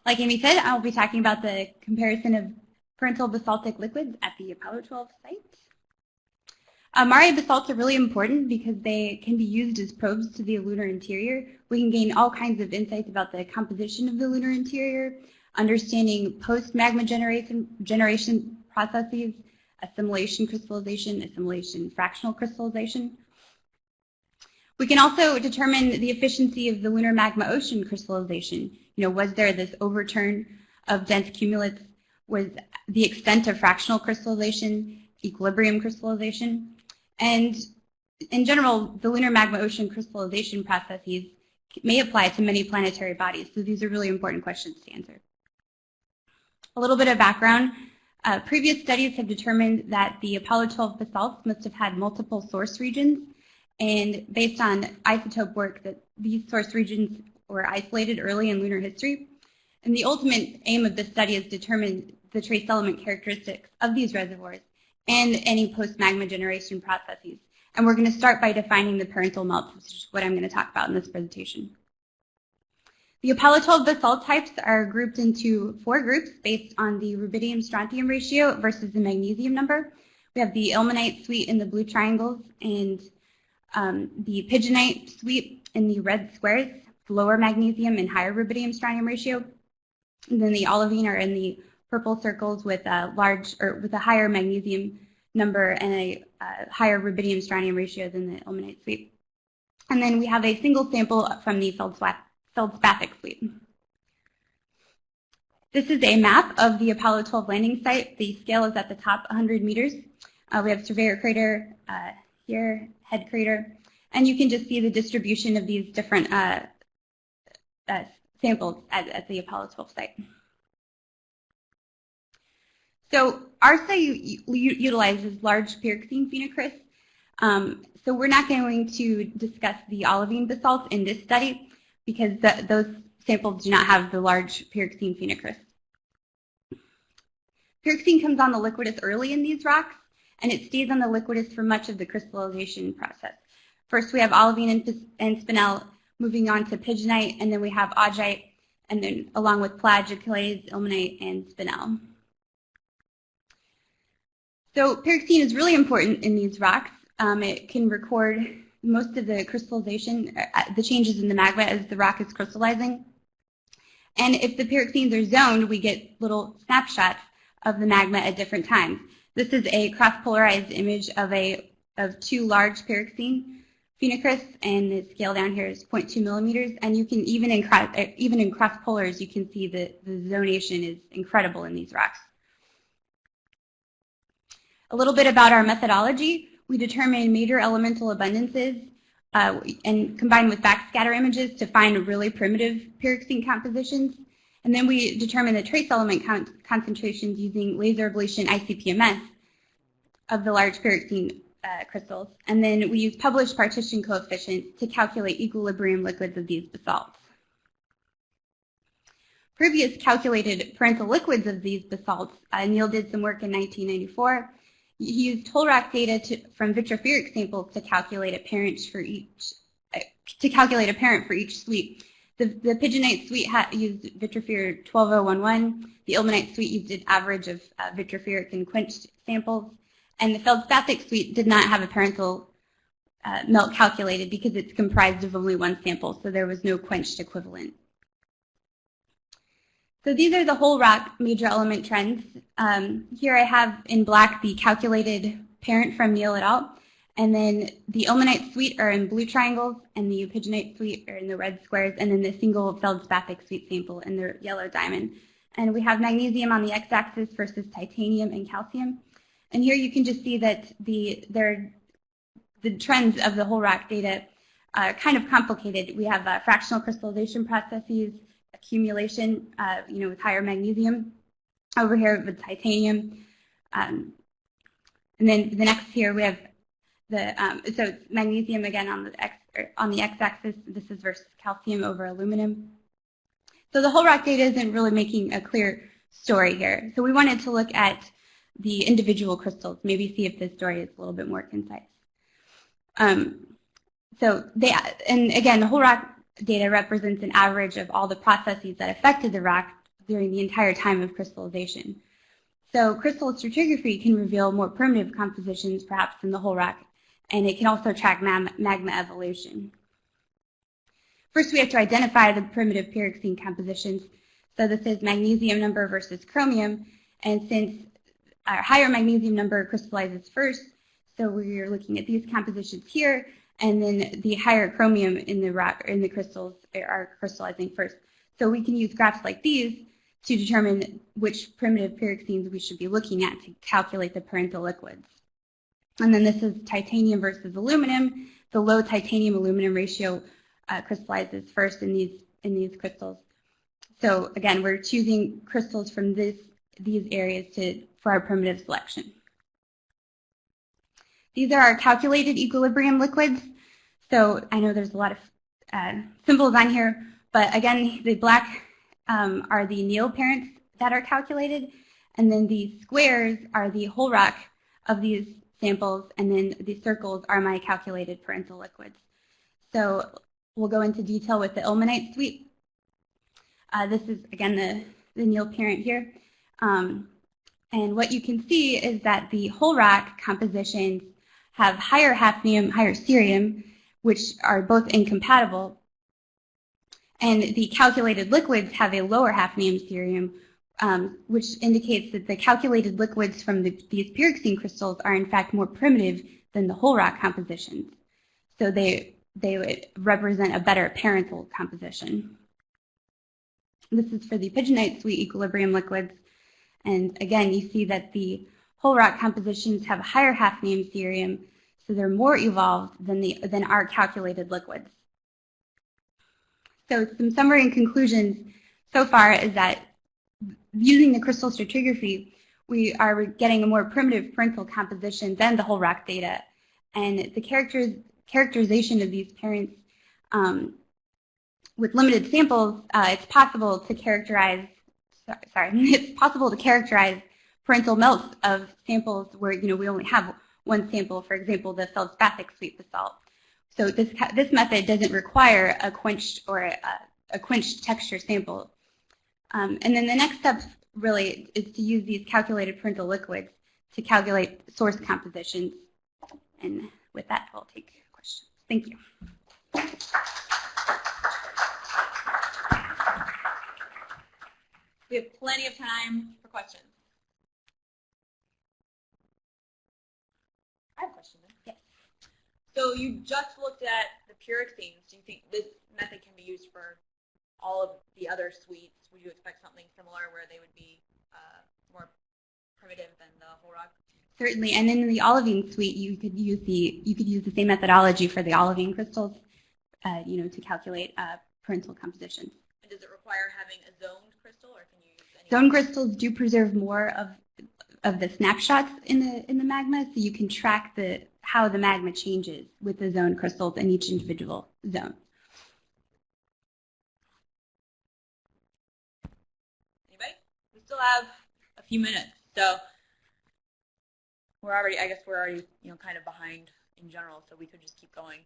Like Amy said, I'll be talking about the comparison of parental basaltic liquids at the Apollo 12 site. Mare basalts are really important because they can be used as probes to the lunar interior. We can gain all kinds of insights about the composition of the lunar interior, understanding post-magma generation processes, assimilation crystallization, assimilation fractional crystallization. We can also determine the efficiency of the lunar magma ocean crystallization. Was there this overturn of dense cumulates? Was the extent of fractional crystallization, equilibrium crystallization? And in general, the lunar magma ocean crystallization processes may apply to many planetary bodies, so these are really important questions to answer. A little bit of background. Previous studies have determined that the Apollo 12 basalts must have had multiple source regions, and based on isotope work, that these source regions were isolated early in lunar history. And the ultimate aim of this study is to determine the trace element characteristics of these reservoirs and any post-magma generation processes. And we're going to start by defining the parental melts, which is what I'm going to talk about in this presentation. The Apollo 12 basalt types are grouped into 4 groups based on the rubidium-strontium ratio versus the magnesium number. We have the Ilmenite suite in the blue triangles and the Pigeonite suite in the red squares, lower magnesium and higher rubidium-strontium ratio. And then the olivine are in the purple circles with a higher magnesium number and a higher rubidium-strontium ratio than the Ilmenite suite. And then we have a single sample from the feldspathic suite. This is a map of the Apollo 12 landing site. The scale is at the top 100 meters. We have surveyor crater here, head crater, and you can just see the distribution of these different samples at the Apollo 12 site. So our site utilizes large pyroxene phenocrysts. So we're not going to discuss the olivine basalts in this study because those samples do not have the large pyroxene phenocrysts. Pyroxene comes on the liquidus early in these rocks, and it stays on the liquidus for much of the crystallization process. First, we have olivine and spinel moving on to pigeonite, and then we have augite, and then along with plagioclase, ilmenite, and spinel. So pyroxene is really important in these rocks. It can record most of the crystallization, the changes in the magma as the rock is crystallizing. And if the pyroxenes are zoned, we get little snapshots of the magma at different times. This is a cross-polarized image of 2 large pyroxene phenocrysts, and the scale down here is 0.2 millimeters. And you can even in cross polars, you can see the zonation is incredible in these rocks. A little bit about our methodology. We determine major elemental abundances and combine with backscatter images to find really primitive pyroxene compositions. And then we determine the trace element concentrations using laser ablation ICP-MS of the large pyroxene crystals. And then we use published partition coefficients to calculate equilibrium liquids of these basalts. Previous calculated parental liquids of these basalts, Neil did some work in 1994. He used whole rock data from vitrifieric samples to calculate a parent for each suite. The Pigeonite suite used vitrifier 12011. The Ilmenite suite used an average of vitrifieric and quenched samples. And the feldspathic suite did not have a parental melt calculated because it's comprised of only 1 sample, so there was no quenched equivalent. So these are the whole rock major element trends. Here I have in black the calculated parent from Neil et al. And then the Ilmenite suite are in blue triangles, and the Pigeonite suite are in the red squares, and then the single feldspathic suite sample in the yellow diamond. And we have magnesium on the x-axis versus titanium and calcium. And here you can just see that the trends of the whole rock data are kind of complicated. We have fractional crystallization processes, accumulation, with higher magnesium. Over here with titanium, and then the next here we have so it's magnesium again on the x-axis. This is versus calcium over aluminum. So the whole rock data isn't really making a clear story here. So we wanted to look at the individual crystals, maybe see if this story is a little bit more concise. And again, the whole rock data represents an average of all the processes that affected the rock during the entire time of crystallization. So crystal stratigraphy can reveal more primitive compositions, perhaps in the whole rock, and it can also track magma evolution. First, we have to identify the primitive pyroxene compositions. So this is magnesium number versus chromium, and since our higher magnesium number crystallizes first, so we're looking at these compositions here, and then the higher chromium in the rock or in the crystals are crystallizing first. So we can use graphs like these to determine which primitive pyroxenes we should be looking at to calculate the parental liquids. And then this is titanium versus aluminum. The low titanium-aluminum ratio crystallizes first in these crystals. So again, we're choosing crystals from these areas for our primitive selection. These are our calculated equilibrium liquids. So I know there's a lot of symbols on here, but again, the black are the neo parents that are calculated, and then the squares are the whole rock of these samples, and then the circles are my calculated parental liquids. So we'll go into detail with the Ilmenite suite. This is, again, the neo parent here. And what you can see is that the whole rock compositions have higher hafnium, higher cerium, which are both incompatible. And the calculated liquids have a lower hafnium cerium, which indicates that the calculated liquids from these pyroxene crystals are in fact more primitive than the whole rock compositions. So they would represent a better parental composition. This is for the Pigeonite suite equilibrium liquids. And again, you see that the whole rock compositions have a higher hafnium cerium, so they're more evolved than our calculated liquids. So some summary and conclusions so far is that using the crystal stratigraphy, we are getting a more primitive parental composition than the whole rock data. And the characterization of these parents with limited samples, it's possible to characterize parental melts of samples where we only have one sample, for example, the feldspathic sweet basalt. So this method doesn't require a quenched or a quenched texture sample. And then the next step really is to use these calculated parental liquids to calculate source compositions. And with that, I'll take questions. Thank you. We have plenty of time for questions. I have a question then. Yes. So you just looked at the pyroxenes. Do you think this method can be used for all of the other suites? Would you expect something similar where they would be more primitive than the whole rock? Certainly, and in the olivine suite, you could use the same methodology for the olivine crystals, to calculate parental compositions. And does it require having a zoned crystal, or can you use any? Zoned crystals do preserve more of the snapshots in the magma, so you can track how the magma changes with the zoned crystals in each individual zone. Anybody? We still have a few minutes, so I guess we're already kind of behind in general, so we could just keep going.